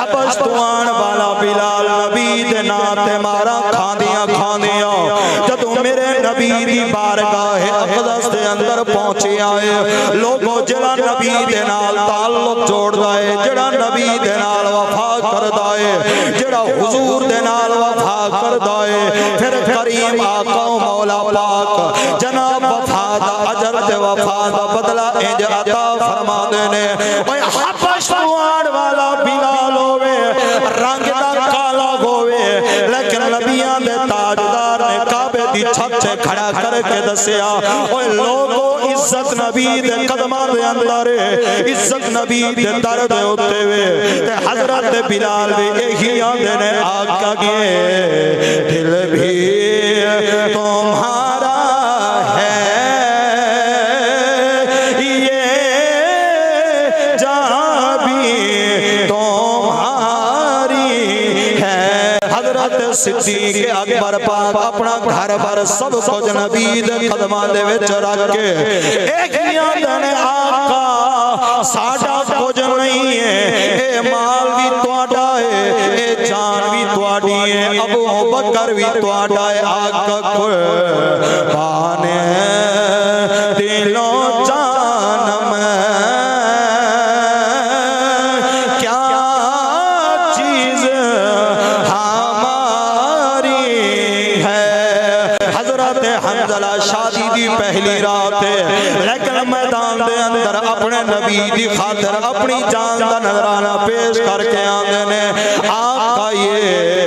हबश तो आन वाला बिलाल नबी दे नां ते मारा खांदियां खांदियां जदों मेरे नबी दी बारगाह अक़दस दे अंदर पहुंचे आए लोगों जेड़ा नबी दे नाल ताल्लुक जोड़दा है जेड़ा नबी दे नाल वफा करदा है जेड़ा हुजूर दे नाल वफा करदा है फिर करीम आका मौला पाक जनाब वफा दा अजर ते वफा दा बदला इंज अता फरमांदे ने ओए हबश तो आन वाला बिलाल होवे रंग दा काला होवे लेकिन नबियां दे ताजदार ने काबे दी छत से खड़ा करके दसिया ओए लोगो इज्जत नबी दे कदमां दे अंदर इज्जत नबी दे दर दे उत्ते वे ते हजरत बिलाल भी यही आंदे ने आका के दिल भी तुम्हारा है ये जहां भी तुम्हारी है। हजरत सिद्दीक अकबर पाक अपना घर बार सब कुछ नबी दे कदमां दे विच रख के एक ने आका साडा कुछ नहीं है ए माल भी तुहाडा है ए जान भी तुहाडी है अबू बकर भी तुहाडा है आका कुर्बान दिलों जान में क्या चीज हमारी है। हजरत हंज़ला शादी दी पहली रात है लेकिन मैदान दे अंदर अपने नबी दी खातिर अपनी जान दा नजराना पेश करके आंदे ने आका ये